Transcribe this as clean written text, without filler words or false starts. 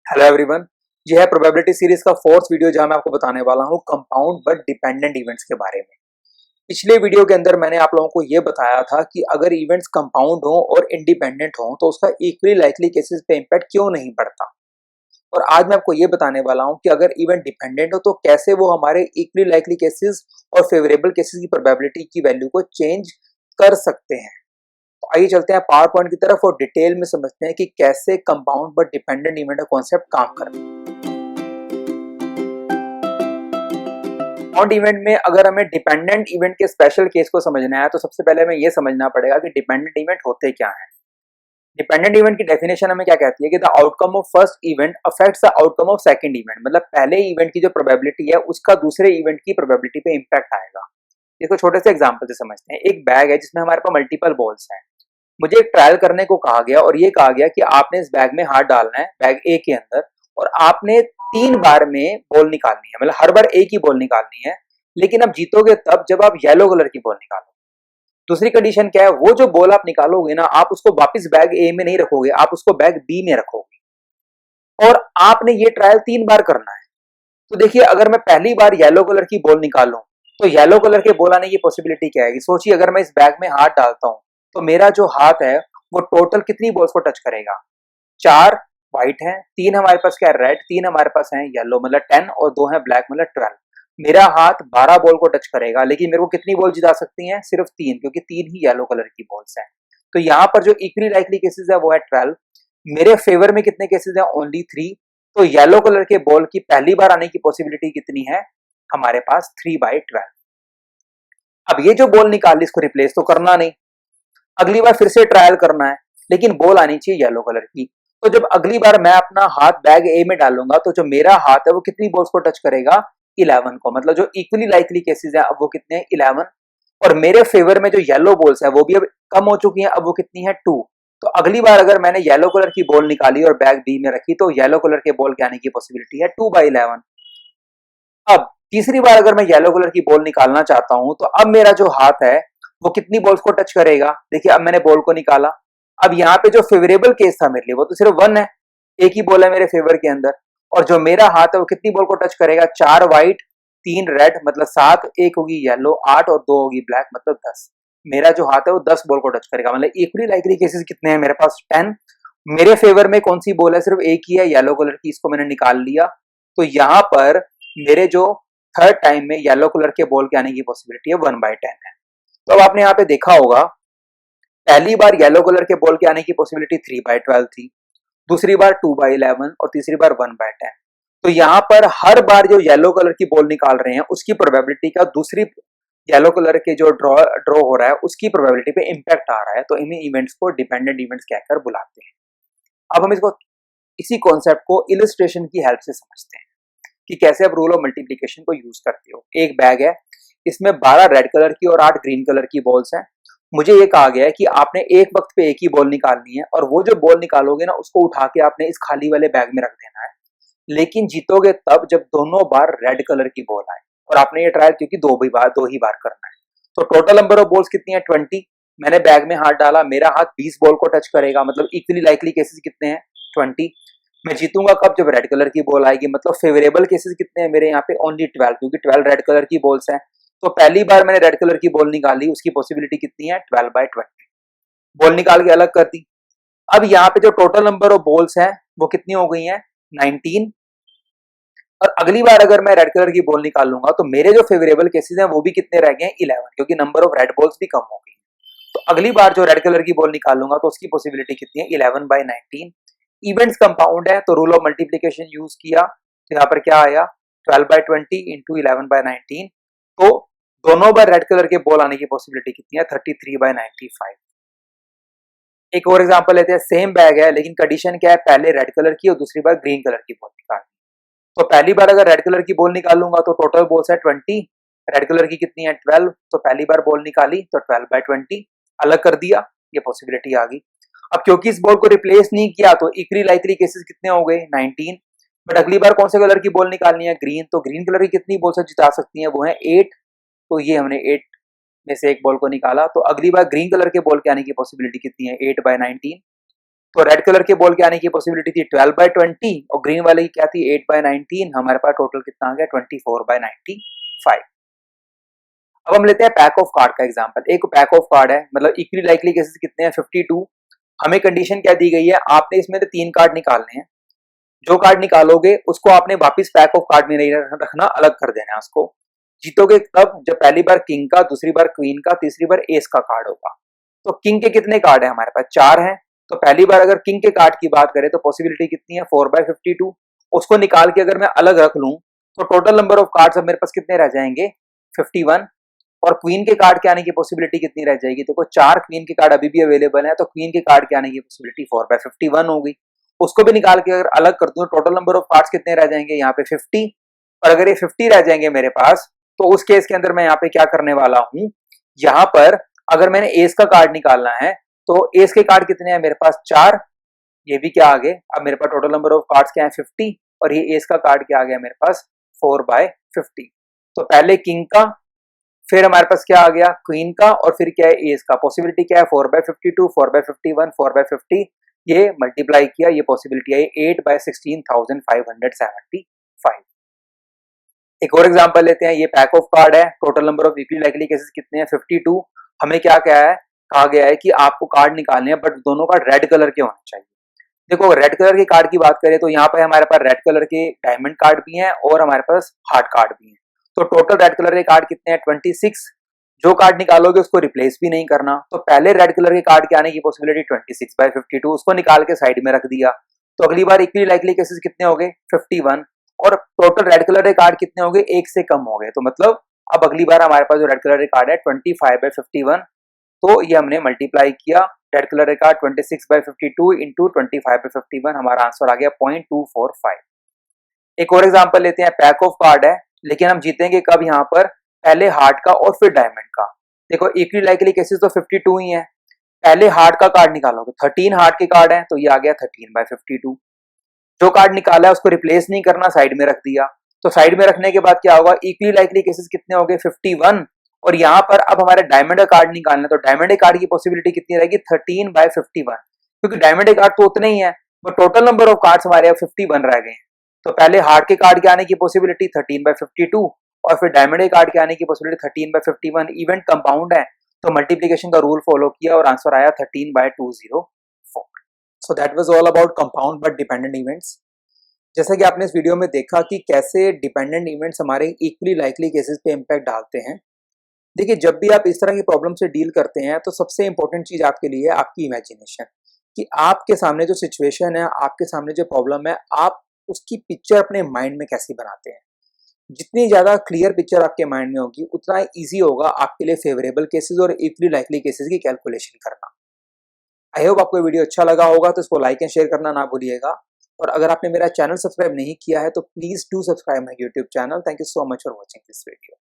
Hello everyone. ये है probability series का फोर्थ वीडियो जहां मैं आपको बताने वाला हूं कंपाउंड बट डिपेंडेंट इवेंट्स के बारे में। पिछले वीडियो के अंदर मैंने आप लोगों को ये बताया था कि अगर इवेंट्स कंपाउंड हो और इंडिपेंडेंट हो तो उसका इक्वली लाइकली केसेस पे इम्पैक्ट क्यों नहीं पड़ता। और आज मैं आपको ये बताने वाला हूं कि अगर इवेंट डिपेंडेंट हो तो कैसे वो हमारे इक्वली लाइकली केसेस और फेवरेबल केसेस की प्रोबेबिलिटी की वैल्यू को चेंज कर सकते हैं। तो आइए चलते हैं पावर पॉइंट की तरफ और डिटेल में समझते हैं कि कैसे कंपाउंड बट डिपेंडेंट इवेंट का कॉन्सेप्ट काम करता है। कंपाउंड इवेंट में अगर हमें डिपेंडेंट इवेंट के स्पेशल केस को समझना है तो सबसे पहले हमें यह समझना पड़ेगा कि डिपेंडेंट इवेंट होते क्या हैं। डिपेंडेंट इवेंट की डेफिनेशन हमें क्या कहती है कि the outcome of first event affects the outcome of second event, मतलब पहले इवेंट की जो प्रोबेबिलिटी है उसका दूसरे इवेंट की प्रोबेबिलिटी पे इंपैक्ट आएगा। इसको छोटे से एग्जांपल से समझते हैं। एक बैग है जिसमें हमारे पास मल्टीपल बॉल्स हैं। मुझे एक ट्रायल करने को कहा गया और ये कहा गया कि आपने इस बैग में हाथ डालना है, बैग ए के अंदर, और आपने 3 बार में बॉल निकालनी है, मतलब हर बार एक ही बॉल निकालनी है। लेकिन आप जीतोगे तब जब आप येलो कलर की बॉल निकालो। दूसरी कंडीशन क्या है, वो जो बॉल आप निकालोगे ना, आप उसको वापस बैग ए में नहीं रखोगे, आप उसको बैग बी में रखोगे और आपने ये ट्रायल 3 बार करना है। तो देखिए, अगर मैं पहली बार येलो कलर की बॉल निकालूं तो येलो कलर के बॉल आने की पॉसिबिलिटी क्या है। सोचिए, अगर मैं इस बैग में हाथ डालता हूं तो मेरा जो हाथ है वो टोटल कितनी बॉल्स को टच करेगा। 4 व्हाइट है, 3 हमारे पास क्या है रेड, 3 हमारे पास है येलो, मतलब 10, और 2 है ब्लैक मतलब 12। मेरा हाथ 12 बॉल को टच करेगा, लेकिन मेरे को कितनी बॉल जिता सकती हैं, सिर्फ 3, क्योंकि 3 ही येलो कलर की बॉल्स हैं। तो यहाँ पर जो इक्वली लाइकली केसेस है वो है 12। मेरे फेवर में कितने केसेस हैं, ओनली 3। तो येलो कलर के बॉल की पहली बार आने की पॉसिबिलिटी कितनी है, हमारे पास 3/12। अब ये जो बॉल निकाल ली इसको रिप्लेस तो करना नहीं, अगली बार फिर से ट्रायल करना है, लेकिन बॉल आनी चाहिए येलो कलर की। तो जब अगली बार मैं अपना हाथ बैग ए में डालूंगा तो जो मेरा हाथ है वो कितनी बॉल्स को टच करेगा, 11 को। मतलब जो इक्वली लाइकली केसेस है अब वो कितने हैं, 11। और मेरे फेवर में जो येलो बॉल्स है वो भी अब कम हो चुकी हैं, अब वो कितनी है, 2। तो अगली बार अगर मैंने येलो कलर की बॉल निकाली और बैग बी में रखी तो येलो कलर के बॉल के आने की पॉसिबिलिटी है 2/11। अब तीसरी बार अगर मैं येलो कलर की बॉल निकालना चाहता हूं तो अब मेरा जो हाथ है वो कितनी बॉल्स को टच करेगा। देखिए, अब मैंने बॉल को निकाला। अब यहाँ पे जो फेवरेबल केस था मेरे लिए वो तो सिर्फ 1 है, एक ही बॉल है मेरे फेवर के अंदर। और जो मेरा हाथ है वो कितनी बॉल को टच करेगा, 4 व्हाइट 3 रेड मतलब 7, एक होगी येलो 8 और 2 होगी ब्लैक मतलब 10। मेरा जो हाथ है वो 10 बॉल को टच करेगा। मतलब इक्वली लाइकली केसेस कितने हैं मेरे पास, 10। मेरे फेवर में कौन सी बॉल है, सिर्फ एक ही है येलो कलर की, इसको मैंने निकाल लिया। तो यहाँ पर मेरे जो थर्ड टाइम में येलो कलर के बॉल के आने की पॉसिबिलिटी है 1/10 है। तो अब आपने यहाँ पे देखा होगा, पहली बार येलो कलर के बॉल के आने की पॉसिबिलिटी 3/12 थी, दूसरी बार 2/11 और तीसरी बार 1/10। तो यहाँ पर हर बार जो येलो कलर की बॉल निकाल रहे हैं उसकी प्रोबेबिलिटी का दूसरी येलो कलर के जो ड्रॉ हो रहा है उसकी प्रोबेबिलिटी पे इम्पैक्ट आ रहा है। तो इन इवेंट्स को डिपेंडेंट इवेंट्स कहकर बुलाते हैं। अब हम इसको इसी कॉन्सेप्ट को इलिस्ट्रेशन की हेल्प से समझते हैं कि कैसे आप रूल ऑफ मल्टीप्लिकेशन को यूज करते हो। एक बैग है, इसमें 12 रेड कलर की और 8 ग्रीन कलर की बॉल्स हैं। मुझे ये कहा गया है कि आपने एक वक्त पे एक ही बॉल निकालनी है और वो जो बॉल निकालोगे ना उसको उठा के आपने इस खाली वाले बैग में रख देना है। लेकिन जीतोगे तब जब दोनों बार रेड कलर की बॉल आए। और आपने ये ट्रायल क्योंकि दो ही बार करना है। तो टोटल नंबर ऑफ बॉल्स कितनी है, 20। मैंने बैग में हाथ डाला, मेरा हाथ 20 बॉल को टच करेगा, मतलब इक्वली लाइकली केसेस कितने हैं, 20। मैं जीतूंगा कब, जब रेड कलर की बॉल आएगी। मतलब फेवरेबल केसेस कितने हैं मेरे यहाँ पे, ओनली 12, क्योंकि 12 रेड कलर की बॉल्स हैं। तो पहली बार मैंने रेड कलर की बॉल निकाली, उसकी पॉसिबिलिटी कितनी है, 12/20। बॉल निकाल के अलग कर दी। अब यहाँ पे जो टोटल नंबर ऑफ बॉल्स हैं वो कितनी हो गई हैं, 19। और अगली बार अगर मैं रेड कलर की बॉल निकालूंगा तो मेरे जो फेवरेबल केसेस हैं वो भी कितने रह गए हैं, 11, क्योंकि नंबर ऑफ रेड बॉल्स भी कम हो गई। तो अगली बार जो रेड कलर की बॉल निकालूंगा तो उसकी पॉसिबिलिटी कितनी है, 11/19। इवेंट्स कंपाउंड है तो रूल ऑफ मल्टीप्लिकेशन यूज किया, तो यहाँ पर क्या आया, 12/20 इंटू 11/19। तो दोनों बार रेड कलर के बॉल आने की पॉसिबिलिटी कितनी है, 33/95। एक और एग्जांपल लेते हैं। सेम बैग है लेकिन कंडीशन क्या है, पहले रेड कलर की और दूसरी बार ग्रीन कलर की बॉल निकालनी। तो पहली बार अगर रेड कलर की बॉल निकालूंगा तो टोटल बॉल्स है 20, रेड कलर की कितनी है, 12। तो पहली बार बॉल निकाली तो 12/20 अलग कर दिया, ये पॉसिबिलिटी आ गई। अब क्योंकि इस बॉल को रिप्लेस नहीं किया तो इक्वली लाइकली केसेस कितने हो गए, 19। बट अगली बार कौन से कलर की बॉल निकालनी है, ग्रीन। तो ग्रीन कलर की कितनी बॉल से जिता सकती है, वो है 8। तो ये हमने 8 में से एक बॉल को निकाला। तो अगली बार ग्रीन कलर के बॉल के आने की पॉसिबिलिटी कितनी है, 8/19। तो रेड कलर के बॉल के आने की पॉसिबिलिटी थी 12/20 और ग्रीन वाले की क्या थी 8/19। हमारे पास टोटल कितना आ गया 24/95। अब हम लेते हैं पैक ऑफ कार्ड का एग्जांपल। एक पैक ऑफ कार्ड है, मतलब इक्वली लाइकली केसेस कितने हैं 52। हमें कंडीशन क्या दी गई है, आपने इसमें से 3 कार्ड निकालने हैं। जो कार्ड निकालोगे उसको आपने वापस पैक ऑफ कार्ड में नहीं रखना, अलग कर देना है उसको। जीतोगे तब जब पहली बार किंग का, दूसरी बार क्वीन का, तीसरी बार एस का कार्ड होगा। तो किंग के कितने कार्ड है हमारे पास 4 हैं। तो पहली बार अगर किंग के कार्ड की बात करें तो पॉसिबिलिटी कितनी है 4/52। उसको निकाल के अगर मैं अलग रख लूं तो टोटल नंबर ऑफ कार्ड्स अब मेरे पास कितने रह जाएंगे 51। और क्वीन के कार्ड के आने की पॉसिबिलिटी कितनी रह जाएगी, देखो 4 क्वीन के कार्ड अभी भी अवेलेबल है, तो क्वीन के कार्ड के आने की पॉसिबिलिटी 4/51 होगी। उसको भी निकाल के अगर अलग कर दूं टोटल नंबर ऑफ कार्ड्स कितने रह जाएंगे यहाँ पे 50। और अगर ये 50 रह जाएंगे मेरे पास तो उस केस के अंदर मैं यहाँ पे क्या करने वाला हूं, यहाँ पर अगर मैंने एस का कार्ड निकालना है तो एस के कार्ड कितने हैं मेरे पास 4। ये भी क्या आ गए, अब मेरे पास टोटल नंबर ऑफ कार्ड्स क्या है 50 और ये एस का कार्ड क्या आ गया मेरे पास 4/50। तो पहले किंग का, फिर हमारे पास क्या आ गया क्वीन का, और फिर क्या है एस का। पॉसिबिलिटी क्या है 4/52, 4/51, 4/50। ये मल्टीप्लाई किया, ये पॉसिबिलिटी आई 8/16,575। एक और एग्जांपल लेते हैं। ये पैक ऑफ कार्ड है, total number of equally likely cases कितने हैं 52। हमें क्या कहा गया है कि आपको कार्ड निकालने हैं बट दोनों कार्ड रेड कलर के होने चाहिए। देखो रेड कलर के कार्ड की बात करें तो यहाँ पे हमारे पास रेड कलर के डायमंड कार्ड भी हैं और हमारे पास हार्ट कार्ड भी हैं। तो टोटल रेड कलर के कार्ड कितने हैं 26। जो कार्ड निकालोगे उसको रिप्लेस भी नहीं करना, तो पहले रेड कलर के कार्ड के आने की पॉसिबिलिटी 26/52, उसको निकाल के साइड में रख दिया। तो अगली बार इक्वली लाइकली केसेस कितने हो गए 51। और टोटल रेड कलर के कार्ड कितने हो गए, एक से कम हो गए। तो मतलब अब अगली बार हमारे पास जो रेड कलर के कार्ड है 25/51। तो ये हमने मल्टीप्लाई किया, रेड कलर का 26/52 इंटू 25/51, हमारा आंसर आ गया 0.245। एक और एग्जांपल लेते हैं। पैक ऑफ कार्ड है लेकिन हम जीतेंगे कब, यहाँ पर पहले हार्ट का और फिर डायमंड का। देखो इक्वली लाइकली केसेस तो 52 ही है। पहले हार्ट का कार्ड निकालोगे, 13 हार्ट के कार्ड है तो ये आ गया 13/52। जो कार्ड निकाला है उसको रिप्लेस नहीं करना, साइड में रख दिया। तो साइड में रखने के बाद क्या होगा, इक्वली लाइकली केसेस कितने हो गए 51। और यहाँ पर अब हमारे डायमंड का कार्ड निकालना है, तो डायमंड के कार्ड की पॉसिबिलिटी कितनी रहेगी 13/51, क्योंकि डायमंड के कार्ड तो उतने ही है, तो टोटल नंबर ऑफ कार्ड्स हमारे 51 रह गए हैं। तो पहले हार्ट के कार्ड के आने की पॉसिबिलिटी 13/52 और फिर डायमंड के कार्ड के आने की पॉसिबिलिटी 13/51। इवेंट कंपाउंड है तो मल्टीप्लीकेशन का रूल फॉलो किया और आंसर आया 13/204। So that was all about compound but dependent events. जैसा कि आपने इस वीडियो में देखा कि कैसे डिपेंडेंट इवेंट्स हमारे इक्वली लाइकली केसेस पे इम्पैक्ट डालते हैं। देखिए जब भी आप इस तरह की प्रॉब्लम से डील करते हैं तो सबसे इंपॉर्टेंट चीज आपके लिए है आपकी इमेजिनेशन, कि आपके सामने जो सिचुएशन है, आपके सामने जो प्रॉब्लम है, आप उसकी पिक्चर अपने माइंड में कैसी बनाते हैं। जितनी ज्यादा क्लियर पिक्चर आपके माइंड में होगी उतना ईजी होगा आपके लिए फेवरेबल केसेस और इक्वली लाइकली केसेस की कैलकुलेशन करना। आई होप आपको वीडियो अच्छा लगा होगा, तो इसको लाइक एंड शेयर करना ना भूलिएगा। और अगर आपने मेरा चैनल सब्सक्राइब नहीं किया है तो please do subscribe my YouTube channel. Thank you so much for watching this video.